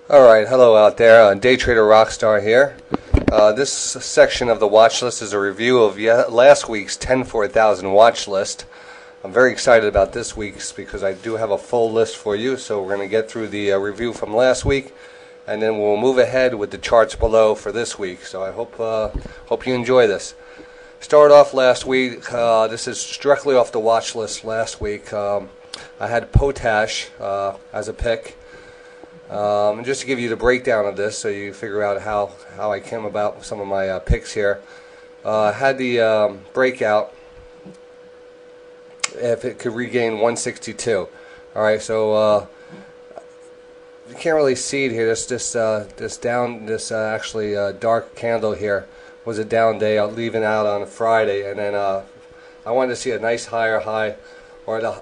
Alright, hello out there. DayTraderRockStar here. This section of the watch list is a review of last week's 10 for 1000 watch list. I'm very excited about this week's because I do have a full list for you. So we're going to get through the review from last week, and then we'll move ahead with the charts below for this week. So I hope you enjoy this. Start off last week. This is directly off the watch list last week. I had Potage as a pick. And just to give you the breakdown of this so you figure out how I came about some of my picks here. I had the breakout if it could regain 162. Alright, so you can't really see it here. This actually dark candle here was a down day, leaving out on a Friday, and then I wanted to see a nice higher high, or a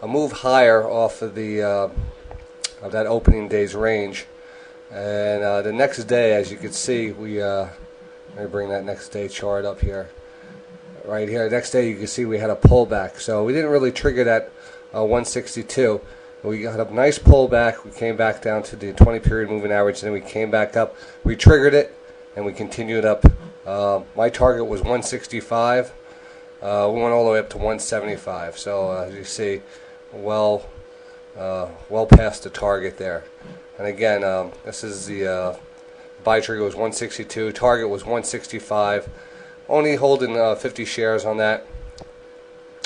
move higher off of the of that opening day's range. And the next day, as you can see, let me bring that next day chart up here. Right here, next day you can see we had a pullback. So we didn't really trigger that 162. We got a nice pullback. We came back down to the 20 period moving average, and then we came back up. We triggered it, and we continued up. My target was 165. We went all the way up to 175. So as you see, well past the target there. And again, this is the buy trigger was 162, target was 165, only holding 50 shares on that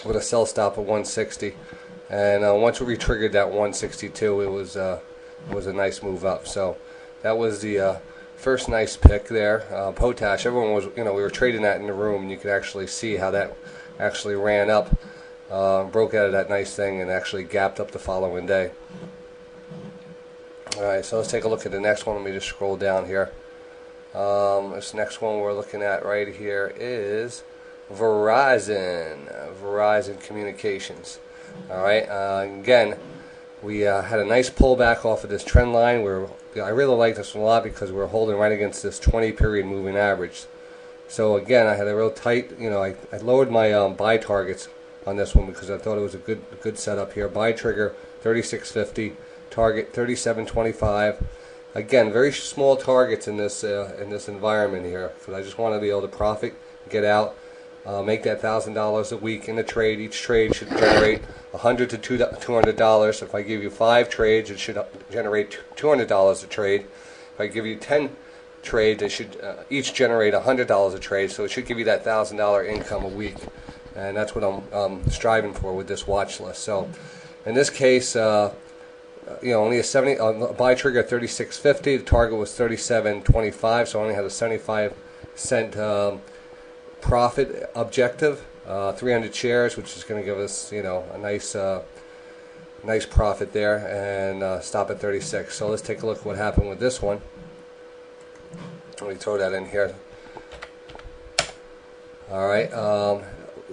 with a sell stop at 160. And once we triggered that 162, it was a nice move up. So that was the first nice pick there. Potash, everyone was, we were trading that in the room, and you could actually see how that actually ran up. Broke out of that nice thing and actually gapped up the following day. Alright, so let's take a look at the next one. Let me just scroll down here. This next one we're looking at right here is Verizon Communications. Alright, again, we had a nice pullback off of this trend line. I really like this one a lot because we're holding right against this 20 period moving average. So again, I had a real tight, I lowered my buy targets on this one because I thought it was a good setup here. Buy trigger 36.50, target 37.25. Again, very small targets in this environment here because I just want to be able to profit, get out, make that $1,000 a week in the trade. Each trade should generate $100 to $200. If I give you 5 trades, it should generate $200 a trade. If I give you 10 trades, they should each generate $100 a trade. So it should give you that $1,000 income a week. And that's what I'm striving for with this watch list. So, in this case, only a buy trigger 36.50. The target was 37.25, so I only had a 75-cent profit objective. 300 shares, which is going to give us, a nice profit there, and stop at 36. So let's take a look at what happened with this one. Let me throw that in here. All right.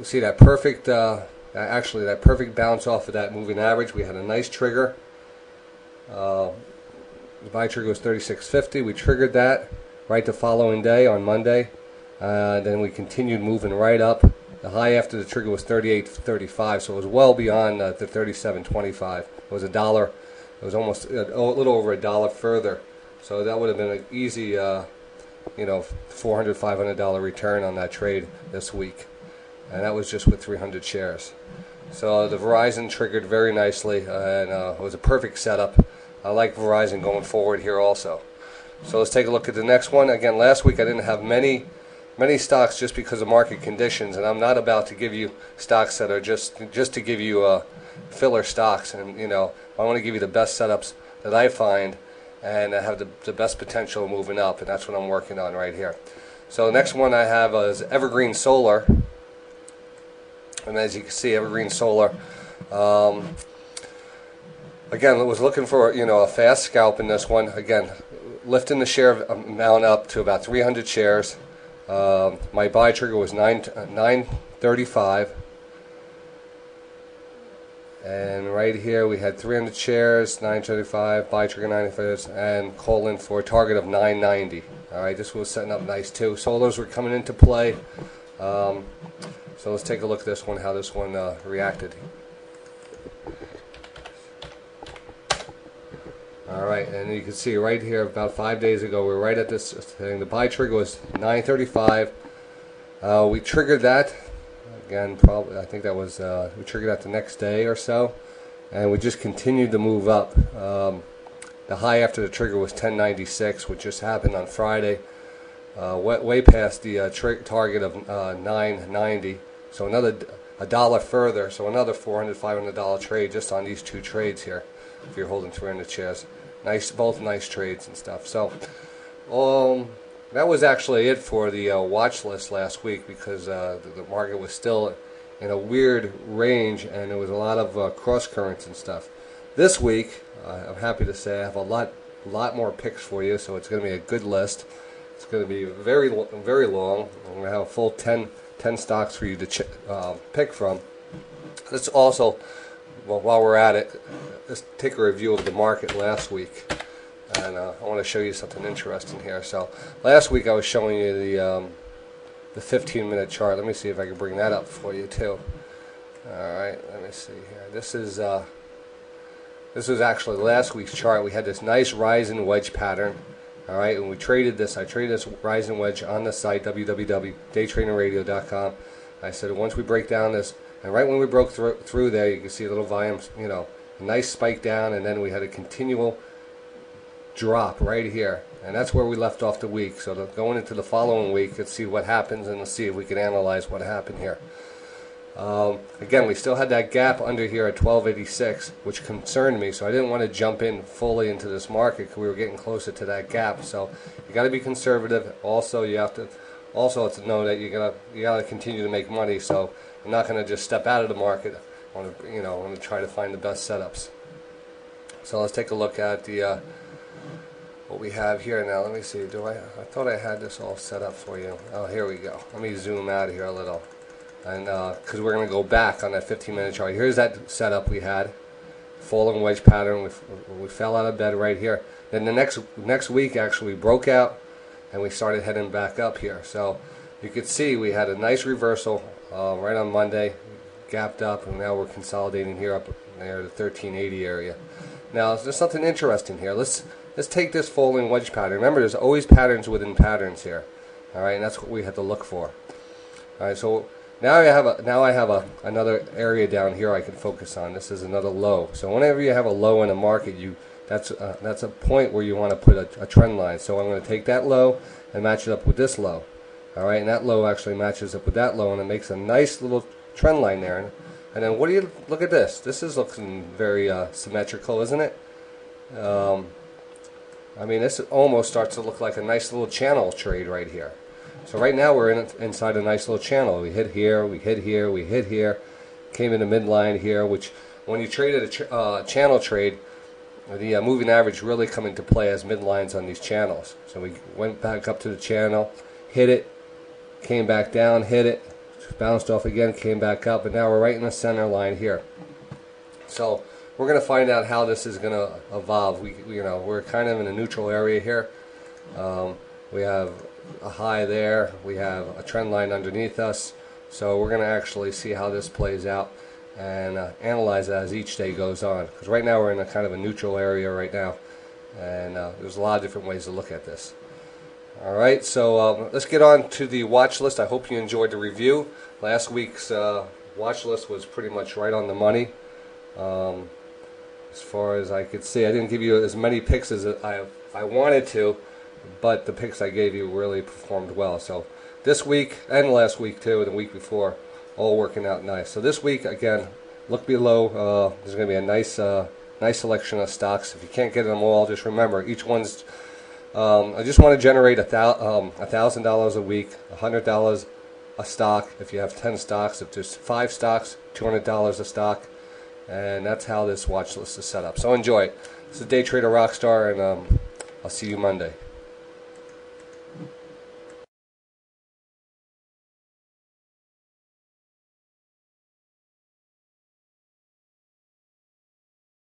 See that perfect, that perfect bounce off of that moving average. We had a nice trigger. The buy trigger was 36.50. We triggered that right the following day on Monday. Then we continued moving right up. The high after the trigger was 38.35, so it was well beyond the 37.25. It was $1. It was almost a little over $1 further. So that would have been an easy, $400, $500 return on that trade this week. And that was just with 300 shares. So the Verizon triggered very nicely, and it was a perfect setup. I like Verizon going forward here also. So let's take a look at the next one. Again, last week I didn't have many stocks just because of market conditions, and I'm not about to give you stocks that are just to give you filler stocks. And I want to give you the best setups that I find and have the best potential moving up, and that's what I'm working on right here. So the next one I have is Evergreen Solar. And as you can see, Evergreen Solar, again, I was looking for a fast scalp in this one. Again, lifting the share amount up to about 300 shares. My buy trigger was 935, and right here we had 300 shares, 935, buy trigger 95, and call in for a target of 990. All right, this was setting up nice too. Solars were coming into play. So let's take a look at this one, how this one reacted. All right, and you can see right here, about 5 days ago, we were right at this thing. The buy trigger was 935. We triggered that again. Probably, I think that was we triggered that the next day or so, and we just continued to move up. The high after the trigger was 1096, which just happened on Friday, way past the target of 990. So another $1 further, so another $400, $500 trade just on these two trades here. If you're holding 300 shares, nice, both nice trades and stuff. So, that was actually it for the watch list last week, because the market was still in a weird range and there was a lot of cross currents and stuff. This week, I'm happy to say I have a lot more picks for you, so it's going to be a good list. It's going to be very long. I'm going to have a full 10 stocks for you to pick from. Let's also, well, while we're at it, let's take a review of the market last week. And I want to show you something interesting here. So last week I was showing you the 15-minute chart. Let me see if I can bring that up for you too. All right, let me see here. This was actually last week's chart. We had this nice rising wedge pattern. All right, and we traded this. I traded this rising wedge on the site www.daytraderradio.com. I said once we break down this, and right when we broke through there, you can see a little volume, you know, a nice spike down, and then we had a continual drop right here, and that's where we left off the week. So going into the following week, let's see what happens, and let's see if we can analyze what happened here. Again, we still had that gap under here at 1286, which concerned me, so I didn't want to jump in fully into this market because we were getting closer to that gap. So you got to be conservative. Also, you have to know that you gotta continue to make money. So I'm not going to just step out of the market. I want to try to find the best setups. So let's take a look at the what we have here now. Let me see. I thought I had this all set up for you. Oh, here we go. Let me zoom out here a little. And because we're going to go back on that 15-minute chart. Here's that setup we had. Falling wedge pattern. We fell out of bed right here. Then the next week actually we broke out and we started heading back up here. So you could see we had a nice reversal right on Monday. Gapped up, and now we're consolidating here up near the 1380 area. Now there's something interesting here. Let's take this falling wedge pattern. Remember, there's always patterns within patterns here. All right, and that's what we have to look for. All right, so now I have another area down here I can focus on. This is another low. So whenever you have a low in a market, that's a point where you want to put a trend line. So I'm going to take that low and match it up with this low. All right, and that low actually matches up with that low, and it makes a nice little trend line there. And then what do you look at this? This is looking very symmetrical, isn't it? I mean, this almost starts to look like a nice little channel trade right here. So right now we're inside a nice little channel. We hit here, we hit here, we hit here, came in the midline here, which when you traded a channel trade, the moving average really come into play as midlines on these channels. So we went back up to the channel, hit it, came back down, hit it, bounced off again, came back up, and now we're right in the center line here. So we're going to find out how this is going to evolve. We're kind of in a neutral area here. We have a high there. We have a trend line underneath us. So we're going to actually see how this plays out and analyze it as each day goes on. Because right now we're in a kind of a neutral area right now, and there's a lot of different ways to look at this. All right, so let's get on to the watch list. I hope you enjoyed the review. Last week's watch list was pretty much right on the money. As far as I could see, I didn't give you as many picks as I wanted to, but the picks I gave you really performed well. So this week and last week too, and the week before, all working out nice. So this week, again, look below. There's going to be a nice selection of stocks. If you can't get them all, just remember each one's. I just want to generate $1,000 a week, $100 a stock. If you have 10 stocks, if there's 5 stocks, $200 a stock, and that's how this watch list is set up. So enjoy it. This is Day Trader Rockstar, and I'll see you Monday.